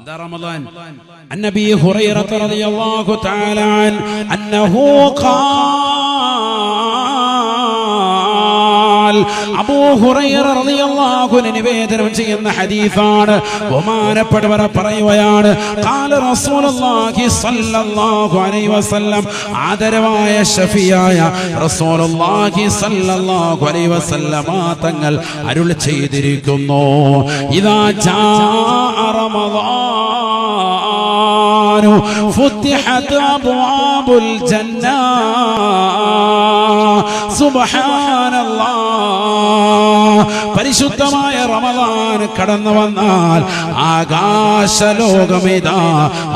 എന്താ റമദാൻ? അൻ നബി ഹുറൈറ റളിയല്ലാഹു തആല അന്നഹു അബൂ ഹുറൈറ റളിയല്ലാഹു അൻഹു നിവേദനം ചെയ്യുന്ന ഹദീസാണ്. ബഹുമാനപ്പെട്ടവർ പറയുകയാണ്, ഖാല റസൂലുള്ളാഹി സ്വല്ലല്ലാഹു അലൈഹി വസല്ലം, ആദരവായ ഷഫിയായ റസൂലുള്ളാഹി സ്വല്ലല്ലാഹു അലൈഹി വസല്ലം തങ്ങൾ അരുൾ ചെയ്തിരിക്കുന്നു, ഇദാ ജാഅ റമദാനു ഫുത്തിഹത് അബ്വാബുൽ ജന്ന. സുബ്ഹാനല്ലാഹ്, പരിശുദ്ധമായ റമദാൻ കടന്നു വന്നാൽ ആകാശലോകമിതാ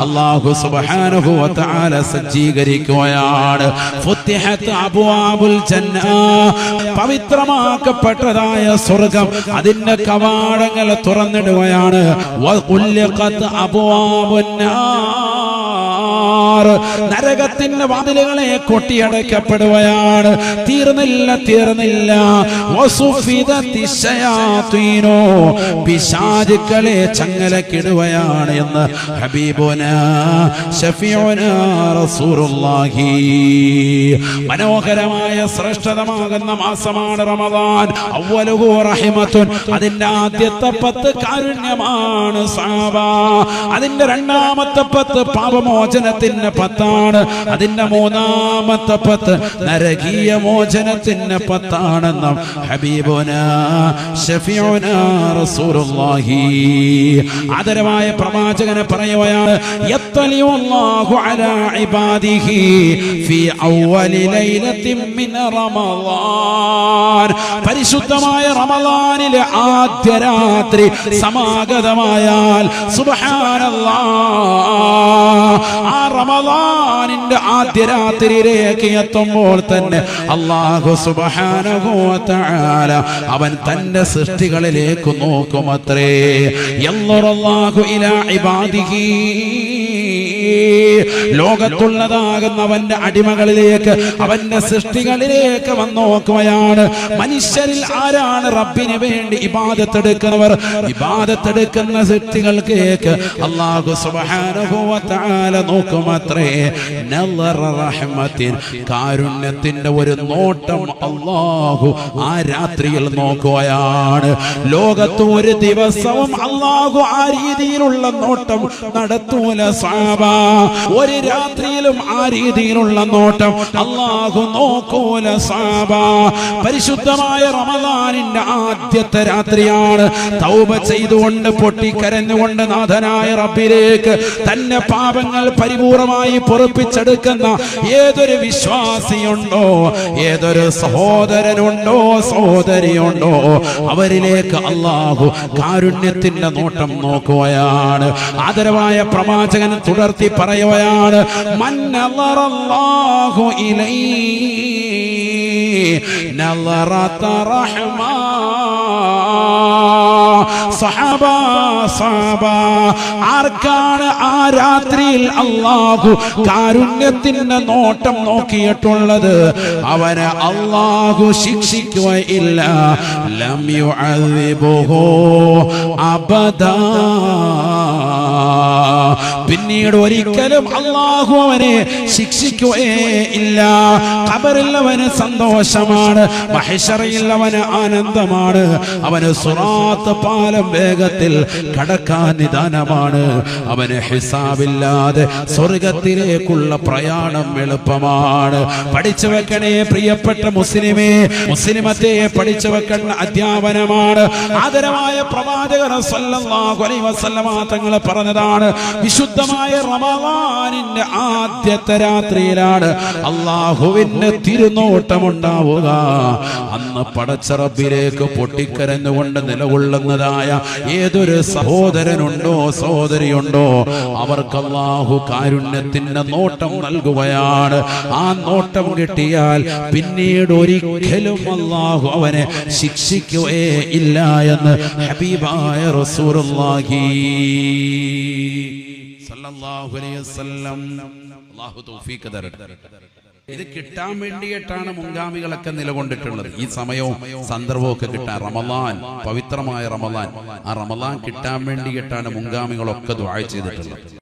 അല്ലാഹു സുബ്ഹാനഹു വ തആല സജ്ജീകരിക്കുകയാണ്. ഫുത്തിഹത് അബ്വാബുൽ ജന്ന, പവിത്രമാക്കപ്പെട്ടതായ സ്വർഗ്ഗം അതിന്റെ കവാടങ്ങൾ തുറന്നിടുകയാണ്. വ ഖുല്ലിഖത് അബ്വാബുൻ നാർ, നരകത്തിന്റെ വാതിലുകളെ കൊട്ടിയടക്കപ്പെടുകയാണ്. തീർന്നില്ല. പിശാചുക്കളെ ചങ്ങലക്കിടുകയാണ് എന്ന് ഹബീബുനാ ശഫീഉനാ റസൂലുള്ളാഹി. മനോഹരമായ ശ്രേഷ്ഠതമാകുന്ന മാസമാണ് റമദാൻ. അവ്വലുഹു റഹ്മത്തുൻ, അതിന്റെ ആദ്യത്തെ 10 കാരുണ്യമാണ് സഹാബ. അതിന്റെ രണ്ടാമത്തെ 10 പാപമോചനത്തിന്റെ 10ആണ്. അതിന്റെ മൂന്നാമത്തെ 10 നരകീയ മോചനത്തിന്റെ 10ആണെന്ന് ഹബീബുനാ ശഫീഉനാ റസൂലുള്ളാഹി. ആദരവായ പ്രവാചകനെ പറയുകയാണ്, യത്തലിഉല്ലാഹു അലാ ഇബാദിഹി ഫീ അവ്വലി ലൈലത്തിൻ മിൻ റമളാൻ. പരിശുദ്ധമായ റമളാനിലെ ആദ്യ രാത്രി സമാഗതമായാൽ സുബ്ഹാനല്ലാഹ്, ആ റമളാനിന്റെ ആദ്യ രാത്രിയിലേക്ക് എത്തുമ്പോൾ തന്നെ അല്ലാഹു സുബ്ഹാനഹു വ തആല അവൻ തന്റെ സൃഷ്ടികളിലേക്ക് നോക്കുമത്രേ. യൻദുറുല്ലാഹു ഇലാ ഇബാദിഹി, ലോകത്തുള്ളതാകുന്ന അവന്റെ അടിമകളിലേക്ക്, അവന്റെ സൃഷ്ടികളിലേക്ക് വന്ന് നോക്കുകയാണ്. മനുഷ്യരിൽ ആരാണ് റബ്ബിന് വേണ്ടി ഇബാദത്തെടുക്കുന്നവർ? ഇബാദത്തെടുക്കുന്ന സൃഷ്ടികൾക്ക് അല്ലാഹു സുബ്ഹാനഹു വ തആല നോക്കുമത്രേ. നളറ റഹ്മത്തിൻ, കാരുണ്യത്തിന്റെ ഒരു നോട്ടം അല്ലാഹു ആ രാത്രിയിൽ നോക്കുകയാണ്. ലോകത്ത് ഒരു ദിവസവും അല്ലാഹു ആ രീതിയിലുള്ള നോട്ടം നടത്തൂല സഹാബ. ഒരു രാത്രിയിലും ആ രീതിയിലുള്ള നോട്ടം അല്ലാഹു നോക്കൂല സഹാബ. പരിശുദ്ധമായ റമളാനിന്റെ ആദ്യത്തെ രാത്രിയാണ്. തൗബ ചെയ്തുകൊണ്ട് പൊട്ടിക്കരഞ്ഞുകൊണ്ട് നാഥനായ റബ്ബിലേക്ക് തന്റെ പാപങ്ങൾ പരിപൂർണമായി പൊറുപ്പിച്ചെടുക്കുന്ന ഏതൊരു വിശ്വാസിയുണ്ടോ, ഏതൊരു സഹോദരനുണ്ടോ, സഹോദരിയുണ്ടോ, അവരിലേക്ക് അല്ലാഹു കാരുണ്യത്തിന്റെ നോട്ടം നോക്കുകയാണ്. ആദരവായ പ്രവാചകൻ തുടർത്തി പറയുകയാണ്, മൻ നളറല്ലാഹു ഇലൈഹി നളറത റഹ്മ. സഹാബ, ആർക്കാണ് ആ രാത്രിയിൽ അല്ലാഹു കാരുണ്യത്തിന്റെ നോട്ടം നോക്കിയിട്ടുള്ളത്? അവനെ അല്ലാഹു ശിക്ഷിക്കുകയില്ല. ലം യുഅദ്ദിബുഹു അബദാ, പിന്നീട് ഒരിക്കലും അല്ലാഹു അവനെ ശിക്ഷിക്കുകയില്ല. ഖബറിൽ അവന് സന്തോഷമാണ്, മഹ്ശറിൽ അവന് ആനന്ദമാണ്, അവന് സിറാത്ത് പാലം വേഗത്തിൽ കടക്കാൻ നിദാനമാണ്, അവന് ഹിസാബില്ലാതെ സ്വർഗത്തിലേക്കുള്ള പ്രയാണം എളുപ്പമാണ്. പഠിച്ചു വെക്കണേ പ്രിയപ്പെട്ട മുസ്ലിമേ, മുസ്ലിമത്തെ പഠിച്ചു വെക്കുന്ന അധ്യാപനമാണ്. ആദരവായ പ്രവാചകൻ സല്ലല്ലാഹു അലൈഹി വസല്ലമ തങ്ങൾ പറഞ്ഞതാണ്, വിശുദ്ധമായ റമളാനിന്റെ ആദ്യത്തെ രാത്രിയിലാണ് അല്ലാഹുവിന്റെ തിരുനോട്ടമുണ്ടാവുക. അന്ന് പടച്ച റബ്ബിലേക്ക് പൊട്ടിക്കരഞ്ഞുകൊണ്ട് നിലകൊള്ളുന്നതായ ഏതൊരു സഹോദരനുണ്ടോ, സഹോദരിയുണ്ടോ, അവർക്ക് അല്ലാഹു കാരുണ്യത്തിന്റെ നോട്ടം നൽകുകയാണ്. ആ നോട്ടം കിട്ടിയാൽ പിന്നീട് ഒരിക്കലും അല്ലാഹു അവനെ ശിക്ഷിക്കുകയേ ഇല്ല എന്ന് ഹബീബായ റസൂലുള്ളാഹി സല്ലല്ലാഹു അലൈഹി വസല്ലം. അല്ലാഹു തൗഫീഖ് തരട്ടെ. ഇത് കിട്ടാൻ വേണ്ടിയിട്ടാണ് മുൻഗാമികളൊക്കെ നിലകൊണ്ടിട്ടുള്ളത്. ഈ സമയവും സന്ദർഭവും ഒക്കെ കിട്ടാൻ, റമളാൻ, പവിത്രമായ റമളാൻ, ആ റമളാൻ കിട്ടാൻ വേണ്ടിയിട്ടാണ് മുൻഗാമികളൊക്കെ ദുആ ചെയ്തിട്ടുള്ളത്.